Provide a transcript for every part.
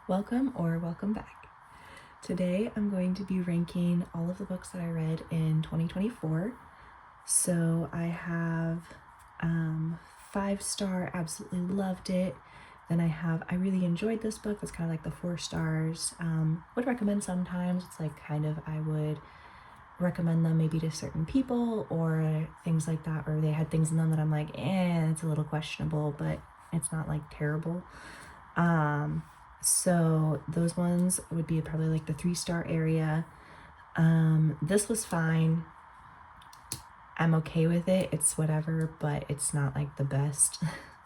Welcome or welcome back. Today I'm going to be ranking all of the books that I read in 2024. So I have 5-star, absolutely loved it. Then I have I really enjoyed this book. That's kind of like the 4 stars. Would recommend sometimes. It's like kind of I would recommend them maybe to certain people or things like that, or they had things in them that I'm like, it's a little questionable, but it's not like terrible. So those ones would be probably like the 3-star area. This was fine. I'm okay with it. It's whatever, but it's not like the best.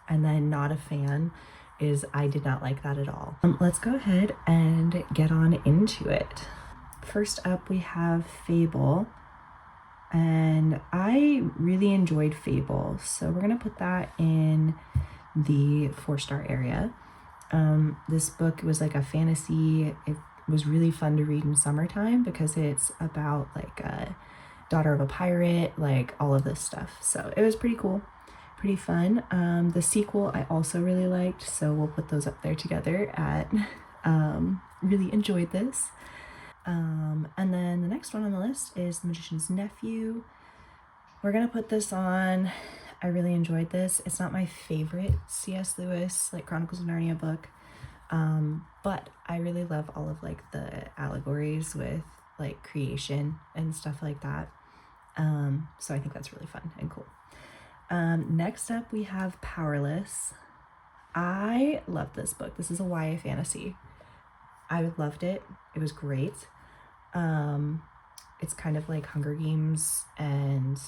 And then not a fan is I did not like that at all. Let's go ahead and get on into it. First up, we have Fable. And I really enjoyed Fable. So we're going to put that in the 4-star area. This book was like a fantasy. It was really fun to read in summertime because it's about like a daughter of a pirate, like all of this stuff. So it was pretty cool, pretty fun. The sequel I also really liked, so we'll put those up there together at really enjoyed this. And then the next one on the list is The Magician's Nephew. We're gonna put this on. I really enjoyed this. It's not my favorite C.S. Lewis, like Chronicles of Narnia book, but I really love all of like the allegories with like creation and stuff like that. So I think that's really fun and cool. Next up, we have Powerless. I love this book. This is a YA fantasy. I loved it. It was great. It's kind of like Hunger Games and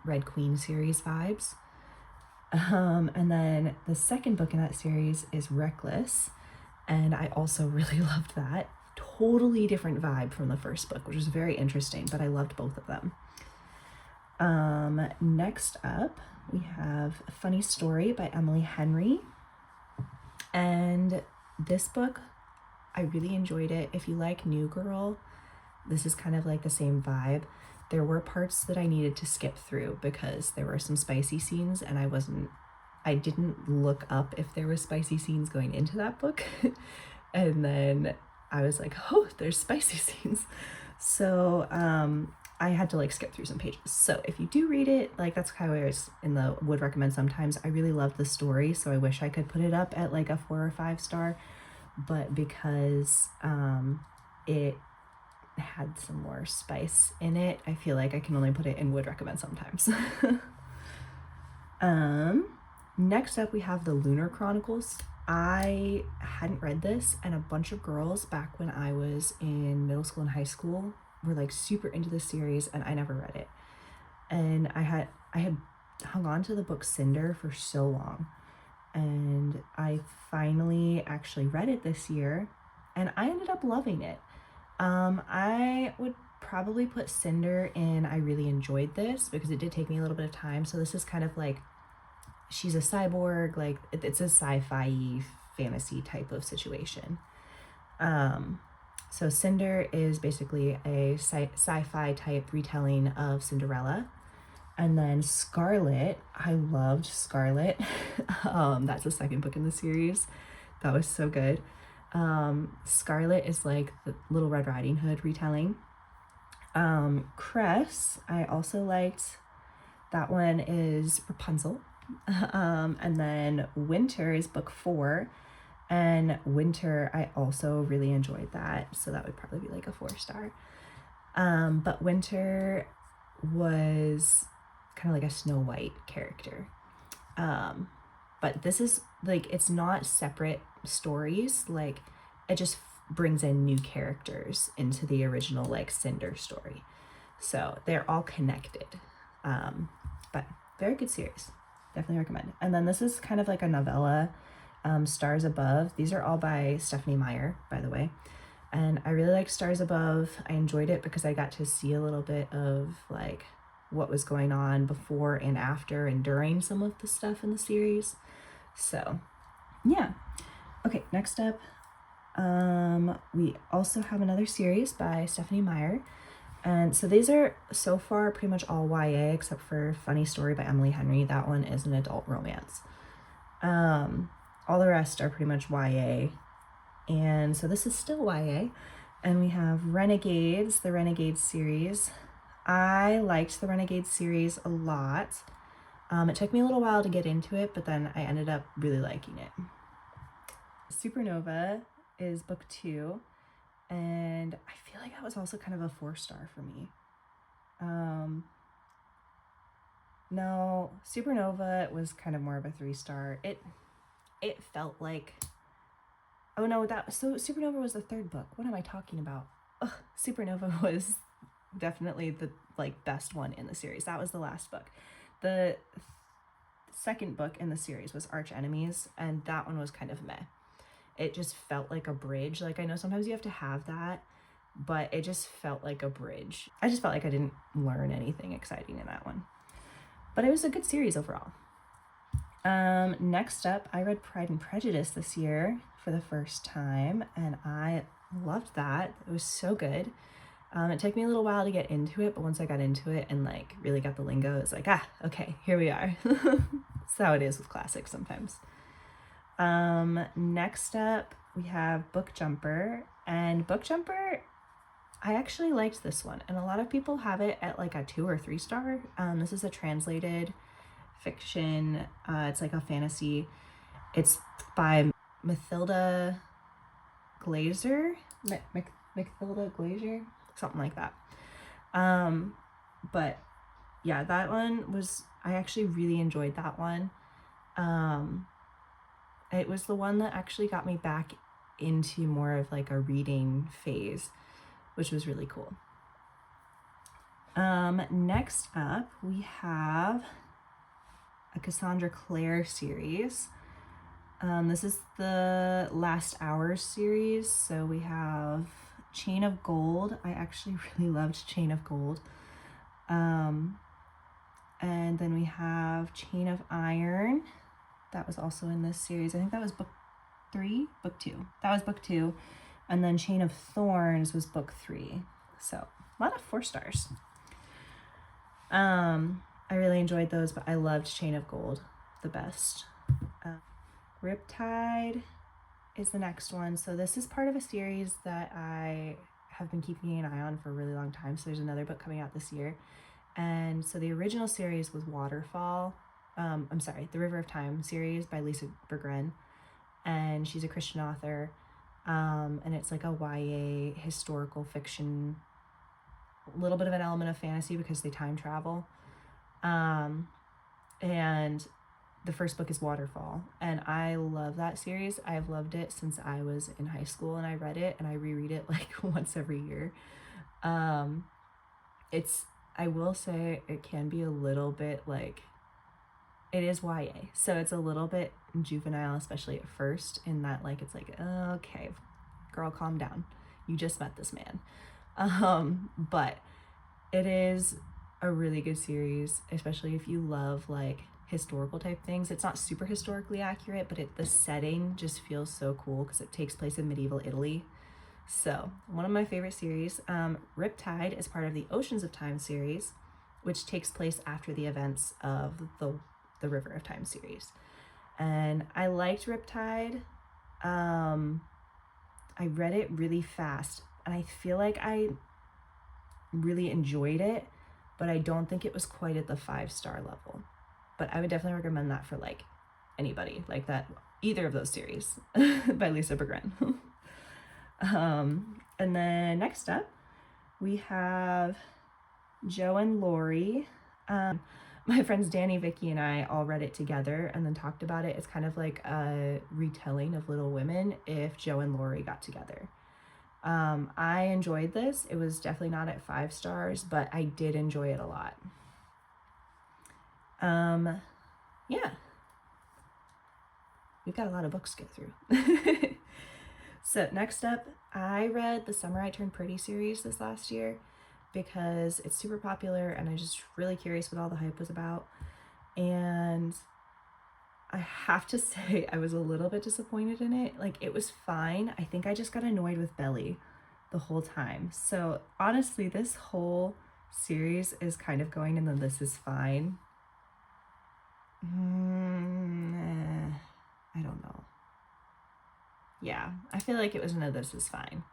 Red Queen series vibes. And then the second book in that series is Reckless, and I also really loved that. Totally different vibe from the first book, which was very interesting, but I loved both of them. Next up, we have A Funny Story by Emily Henry. And this book, I really enjoyed it. If you like New Girl, this is kind of like the same vibe. There were parts that I needed to skip through because there were some spicy scenes and I didn't look up if there was spicy scenes going into that book. And then I was like, oh, there's spicy scenes. So I had to like skip through some pages. So if you do read it, like that's kind of where it's in the would recommend sometimes. I really love the story, so I wish I could put it up at like a 4 or 5 star, but because it had some more spice in it, I feel like I can only put it in would recommend sometimes. Next up, we have The Lunar Chronicles. I hadn't read this, and a bunch of girls back when I was in middle school and high school were like super into this series, and I never read it. And I had hung on to the book Cinder for so long, and I finally actually read it this year, and I ended up loving it. I would probably put Cinder in I really enjoyed this because it did take me a little bit of time. So this is kind of like she's a cyborg, like it's a sci-fi fantasy type of situation. So Cinder is basically a sci-fi type retelling of Cinderella. And then Scarlet, I loved Scarlet. That's the second book in the series. That was so good. Scarlet is like the Little Red Riding Hood retelling. Cress, I also liked. That one is Rapunzel. And then Winter is book 4. And Winter, I also really enjoyed that. So that would probably be like a 4 star. But Winter was kind of like a Snow White character. But this is like, it's not separate stories. Like it just brings in new characters into the original like Cinder story. So they're all connected. But very good series. Definitely recommend. And then this is kind of like a novella, Stars Above. These are all by Stephanie Meyer, by the way. And I really liked Stars Above. I enjoyed it because I got to see a little bit of like what was going on before and after and during some of the stuff in the series. So yeah. Okay, next up, we also have another series by Stephanie Meyer. And so these are so far pretty much all YA except for Funny Story by Emily Henry. That one is an adult romance. All the rest are pretty much YA And so this is still YA. And we have Renegades, the Renegades series. I liked the Renegades series a lot. It took me a little while to get into it, but then I ended up really liking it. Supernova is book 2, and I feel like that was also kind of a 4-star for me. No, Supernova was kind of more of a 3-star. It felt like, oh no, so Supernova was the 3rd book. What am I talking about? Ugh, Supernova was definitely the best one in the series. That was the last book. The 2nd book in the series was Arch Enemies, and that one was kind of meh. It just felt like a bridge. Like, I know sometimes you have to have that, but it just felt like a bridge. I just felt like I didn't learn anything exciting in that one. But it was a good series overall. Next up, I read Pride and Prejudice this year for the first time, and I loved that. It was so good. It took me a little while to get into it, but once I got into it and really got the lingo, it's like, okay, here we are. That's how it is with classics sometimes. Next up, we have Book Jumper, and Book Jumper, I actually liked this one, and a lot of people have it at a 2 or 3 star. This is a translated fiction. It's like a fantasy. It's by Mathilda Glazer, Mathilda Glazer, something like that. But yeah, that one was, I actually really enjoyed that one. It was the one that actually got me back into more of a reading phase, which was really cool. Next up, we have a Cassandra Clare series. This is the Last Hours series. So we have Chain of Gold. I actually really loved Chain of Gold. And then we have Chain of Iron. That was also in this series. I think that was book 2. That was book 2. And then Chain of Thorns was book 3. So a lot of 4 stars. I really enjoyed those, but I loved Chain of Gold the best. Riptide is the next one. So this is part of a series that I have been keeping an eye on for a really long time. So there's another book coming out this year. And so the original series was Waterfall. The River of Time series by Lisa Bergren. And she's a Christian author. And it's like a YA historical fiction, a little bit of an element of fantasy because they time travel. And the first book is Waterfall, and I love that series. I've loved it since I was in high school, and I read it and I reread it once every year. I will say it can be a little bit it is YA, so it's a little bit juvenile, especially at first, in that it's okay, girl, calm down, you just met this man. But it is a really good series, especially if you love historical type things. It's not super historically accurate, but the setting just feels so cool because it takes place in medieval Italy. So one of my favorite series. Riptide is part of the Oceans of Time series, which takes place after the events of the River of Time series. And I liked Riptide. I read it really fast, and I feel like I really enjoyed it, but I don't think it was quite at the 5-star level. But I would definitely recommend that for anybody that, either of those series by Lisa Bergren. And then next up, we have Joe and Lori. My friends Danny, Vicky, and I all read it together and then talked about it. It's kind of like a retelling of Little Women if Joe and Lori got together. I enjoyed this. It was definitely not at 5 stars, but I did enjoy it a lot. Yeah. We've got a lot of books to get through. So next up, I read the Summer I Turned Pretty series this last year because it's super popular and I'm just really curious what all the hype was about. And I have to say I was a little bit disappointed in it. It was fine. I think I just got annoyed with Belly the whole time. So honestly, this whole series is kind of going in the this is fine. I don't know. yeah, I feel like it was no This Is Fine.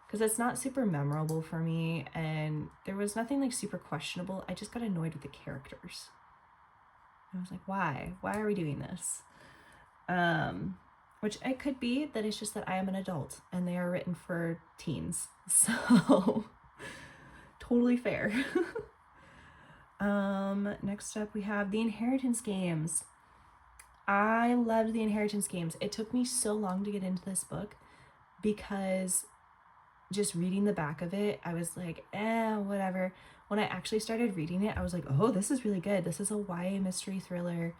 Because it's not super memorable for me, and there was nothing like super questionable. I just got annoyed with the characters. I was like, why? Why are we doing this? Which it could be that it's just that I am an adult and they are written for teens. So totally fair. Next up we have the Inheritance games. I loved the Inheritance games. It took me so long to get into this book because just reading the back of it, I was like, whatever. When I actually started reading it, I was like, oh, this is really good. This is a YA mystery thriller.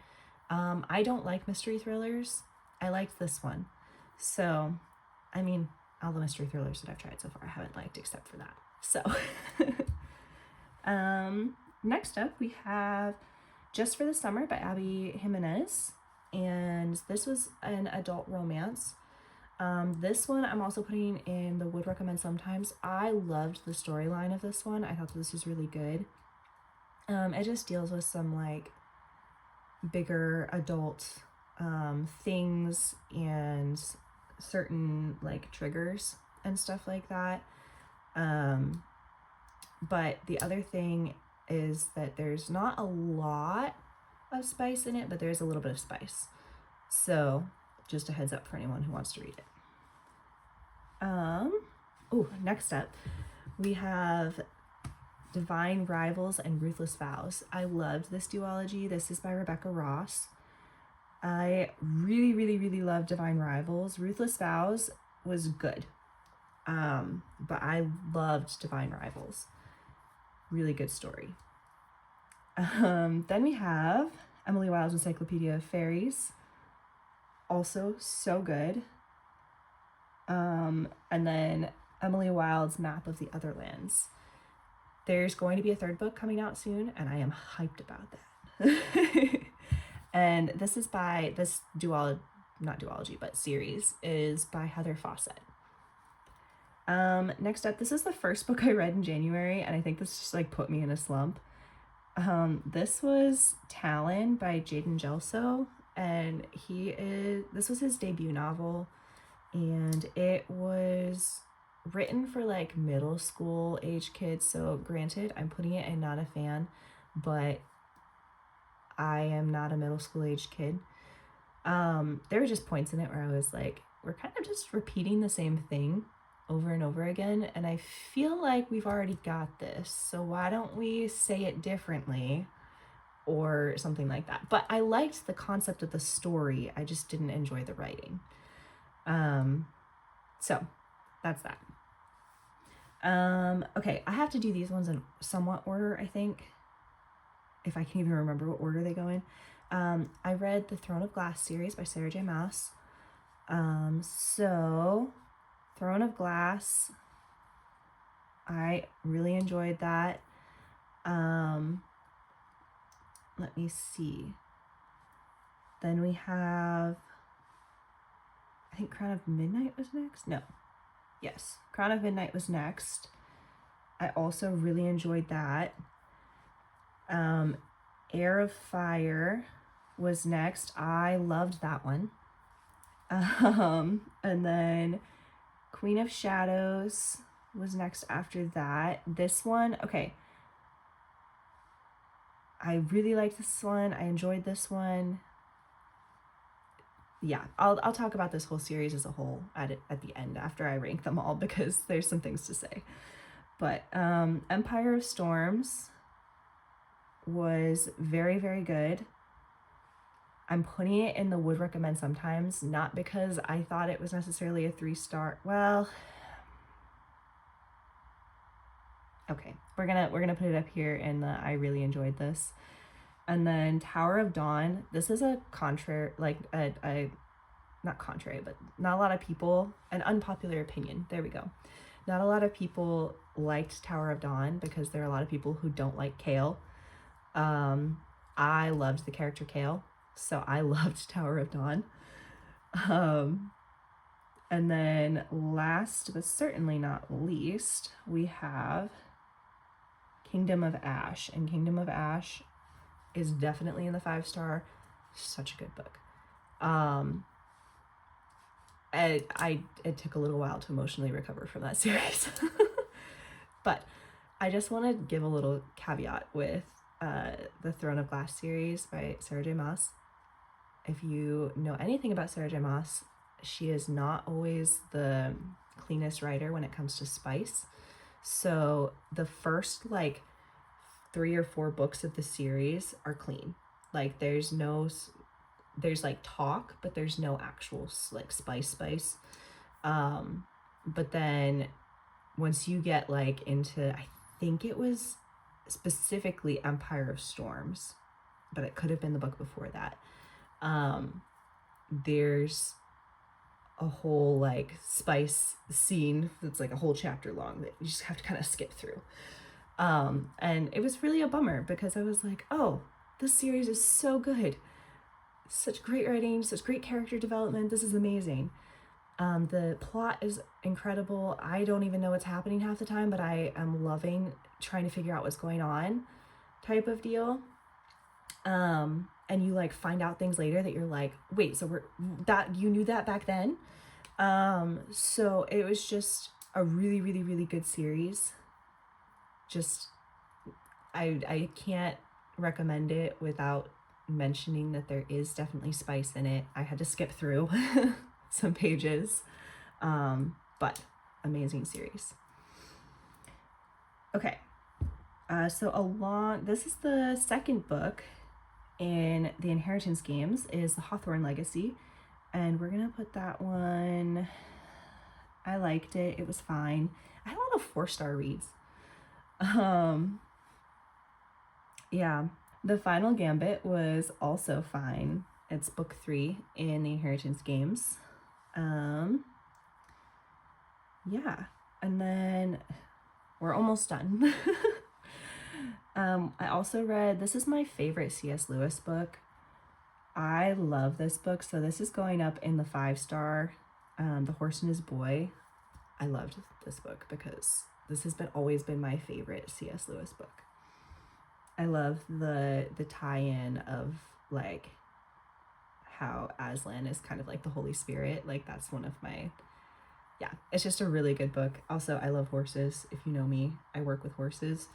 I don't like mystery thrillers. I liked this one. So, I mean, all the mystery thrillers that I've tried so far I haven't liked except for that. So, next up we have Just for the Summer by Abby Jimenez. And this was an adult romance. This one I'm also putting in the would recommend sometimes. I loved the storyline of this one. I thought this was really good. It just deals with some like bigger adult things and certain like triggers and stuff like that. But the other thing is that there's not a lot of spice in it, but there's a little bit of spice. So just a heads up for anyone who wants to read it. Next up we have Divine Rivals and Ruthless Vows. I loved this duology. This is by Rebecca Ross. I really, really, really loved Divine Rivals. Ruthless Vows was good. But I loved Divine Rivals. Really good story. Then we have Emily Wilde's Encyclopedia of Fairies. Also so good. And then Emily Wilde's Map of the Other Lands. There's going to be a third book coming out soon, and I am hyped about that. And this is by, this not duology, but series is by Heather Fawcett. Next up, this is the first book I read in January, and I think this just like put me in a slump. This was Talon by Jaden Gelso, and this was his debut novel, and it was written for like middle school age kids. So granted, I'm putting it in not a fan, but I am not a middle school age kid. There were just points in it where I was like, we're kind of just repeating the same thing over and over again, and I feel like we've already got this, so why don't we say it differently or something like that. But I liked the concept of the story, I just didn't enjoy the writing. So that's that. Okay, I have to do these ones in somewhat order, I think, if I can even remember what order they go in. I read the Throne of Glass series by Sarah J. Maas. So Throne of Glass, I really enjoyed that. Let me see. Then we have, I think Crown of Midnight was next. No. Yes, Crown of Midnight was next. I also really enjoyed that. Heir of Fire was next. I loved that one. And then Queen of Shadows was next after that. This one, okay. I really liked this one. I enjoyed this one. Yeah, I'll talk about this whole series as a whole at the end after I rank them all, because there's some things to say. But Empire of Storms was very, very good. I'm putting it in the would recommend sometimes, not because I thought it was necessarily a 3-star. Well, okay, we're gonna put it up here in the I really enjoyed this. And then Tower of Dawn, this is a contrary, like not contrary, but not a lot of people, an unpopular opinion, there we go. Not a lot of people liked Tower of Dawn because there are a lot of people who don't like Kale. I loved the character Kale, so I loved Tower of Dawn. And then last but certainly not least, we have Kingdom of Ash, and Kingdom of Ash is definitely in the 5-star. Such a good book. it took a little while to emotionally recover from that series. But I just want to give a little caveat with the Throne of Glass series by Sarah J. Maas. If you know anything about Sarah J. Maas, she is not always the cleanest writer when it comes to spice. So the first like 3 or 4 books of the series are clean. Like there's like talk, but there's no actual like spice. But then once you get like into, I think it was specifically Empire of Storms, but it could have been the book before that. There's a whole like spice scene that's like a whole chapter long that you just have to kind of skip through. And it was really a bummer because I was like, oh, this series is so good. Such great writing, such great character development. This is amazing. The plot is incredible. I don't even know what's happening half the time, but I am loving trying to figure out what's going on type of deal. And you like find out things later that you're like, wait, so you knew that back then? So it was just a really, really, really good series. Just, I can't recommend it without mentioning that there is definitely spice in it. I had to skip through some pages, but amazing series. Okay, so this is the second book in the Inheritance Games, is the Hawthorne Legacy, and we're gonna put that one. I liked it. It was fine. I had a lot of 4-star reads. Yeah. The Final Gambit was also fine. It's book 3 in the Inheritance Games. Yeah, and then we're almost done. I also read, this is my favorite C.S. Lewis book. I love this book, so this is going up in the 5-star, The Horse and His Boy. I loved this book because this has always been my favorite C.S. Lewis book. I love the tie-in of like how Aslan is kind of like the Holy Spirit. Like that's one of my, yeah, it's just a really good book. Also, I love horses. If you know me, I work with horses.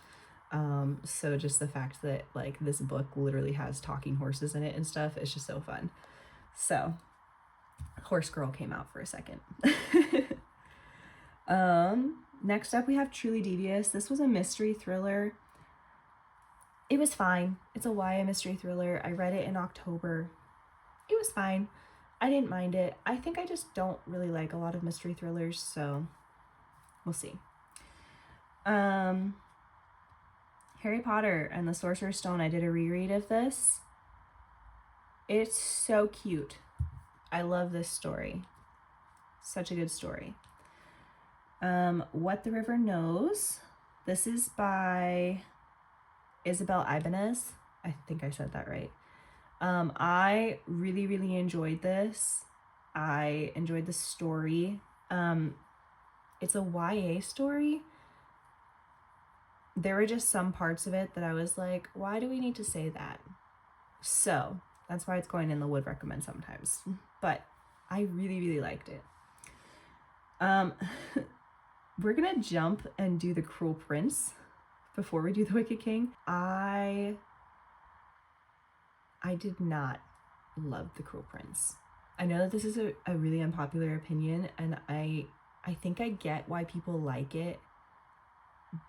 So just the fact that like this book literally has talking horses in it and stuff, it's just so fun. So Horse Girl came out for a second. Next up we have Truly Devious. This was a mystery thriller. It was fine. It's a YA mystery thriller. I read it in October. It was fine. I didn't mind it. I think I just don't really like a lot of mystery thrillers, so we'll see. Harry Potter and the Sorcerer's Stone, I did a reread of this. It's so cute. I love this story. Such a good story. What the River Knows. This is by Isabel Ibanez. I think I said that right. I really, really enjoyed this. I enjoyed the story. It's a YA story. There were just some parts of it that I was like, why do we need to say that? So that's why it's going in the would recommend sometimes. But I really, really liked it. We're gonna jump and do The Cruel Prince before we do The Wicked King. I did not love The Cruel Prince. I know that this is a really unpopular opinion, and I think I get why people like it,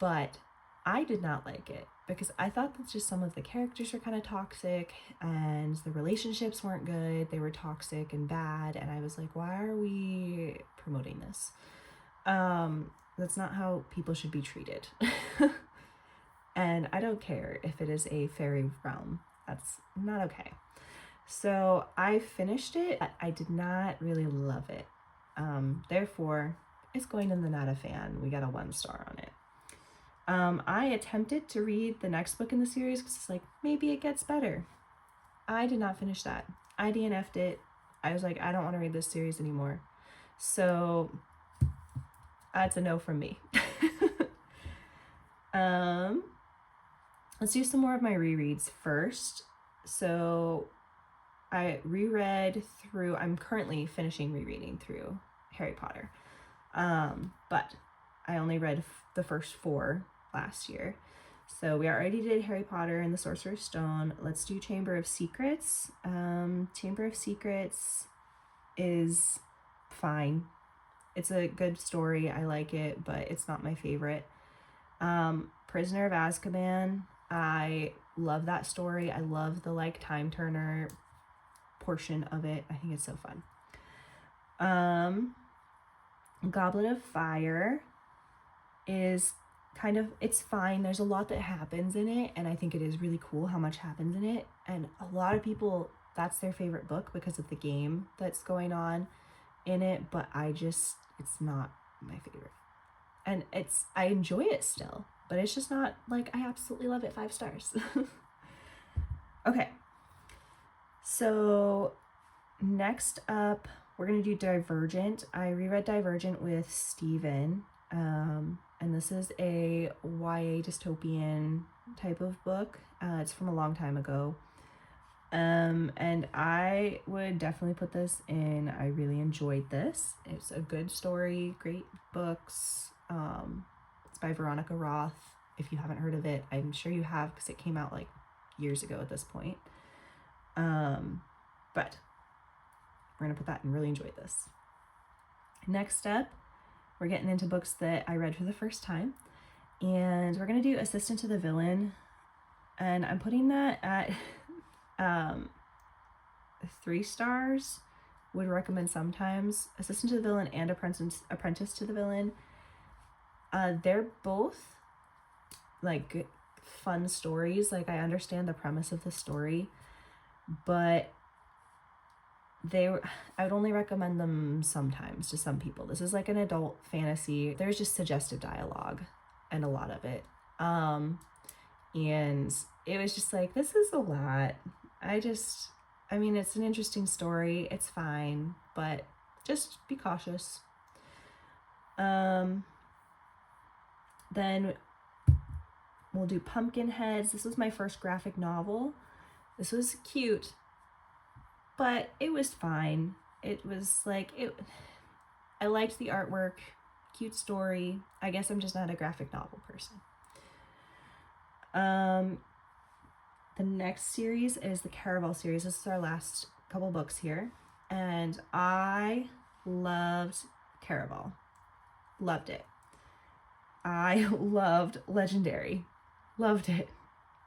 but I did not like it because I thought that just some of the characters were kind of toxic and the relationships weren't good. They were toxic and bad, and I was like, why are we promoting this? That's not how people should be treated. And I don't care if it is a fairy realm. That's not okay. So I finished it. I did not really love it. Therefore, it's going in the not a fan. We got a 1-star on it. I attempted to read the next book in the series because it's like, maybe it gets better. I did not finish that. I DNF'd it. I was like, I don't want to read this series anymore. So that's a no from me. Let's do some more of my rereads first. So I reread through, I'm currently finishing rereading through Harry Potter. But I only read the first 4 last year. So we already did Harry Potter and the Sorcerer's Stone. Let's do Chamber of Secrets. Chamber of Secrets is fine. It's a good story. I like it, but it's not my favorite. Prisoner of Azkaban. I love that story. I love the like time turner portion of it. I think it's so fun. Goblet of Fire is kind of, it's fine. There's a lot that happens in it, and I think it is really cool how much happens in it. And a lot of people, that's their favorite book because of the game that's going on in it, but it's not my favorite. And I enjoy it still, but it's just not like I absolutely love it 5 stars. Okay. So next up, we're going to do Divergent. I reread Divergent with Steven. And this is a YA dystopian type of book. It's from a long time ago. And I would definitely put this in. I really enjoyed this. It's a good story, great books. It's by Veronica Roth. If you haven't heard of it, I'm sure you have because it came out like years ago at this point. But we're gonna put that and really enjoyed this. Next up, we're getting into books that I read for the first time, and we're gonna do Assistant to the Villain, and I'm putting that at 3 stars. Would recommend sometimes. Assistant to the Villain and Apprentice to the Villain. They're both like fun stories. Like I understand the premise of the story, but I would only recommend them sometimes to some people. This is like an adult fantasy. There's just suggestive dialogue and a lot of it. And it was just like, this is a lot. I mean, it's an interesting story. It's fine, but just be cautious. Then we'll do Pumpkinheads. This was my first graphic novel. This was cute, but it was fine. It was like, I liked the artwork, cute story. I guess I'm just not a graphic novel person. The next series is the Caraval series. This is our last couple books here. And I loved Caraval. Loved it. I loved Legendary. Loved it.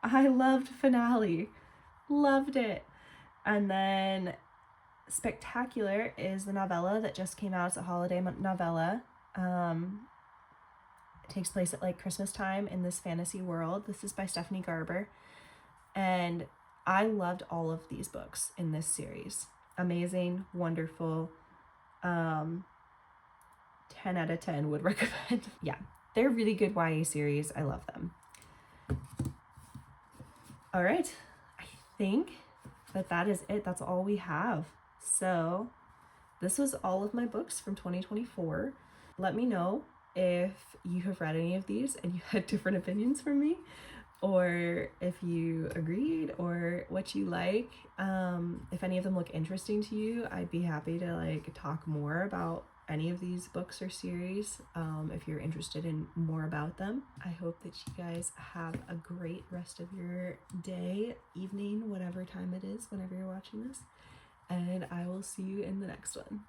I loved Finale. Loved it. And then Spectacular is the novella that just came out. It's a holiday novella. It takes place at like Christmas time in this fantasy world. This is by Stephanie Garber. And I loved all of these books in this series. Amazing, wonderful. 10 out of 10 would recommend. Yeah, they're really good YA series. I love them. All right, I think that is it. That's all we have. So this was all of my books from 2024. Let me know if you have read any of these and you had different opinions from me, or if you agreed, or what you like. If any of them look interesting to you, I'd be happy to like talk more about any of these books or series, if you're interested in more about them. I hope that you guys have a great rest of your day, evening, whatever time it is, whenever you're watching this, and I will see you in the next one.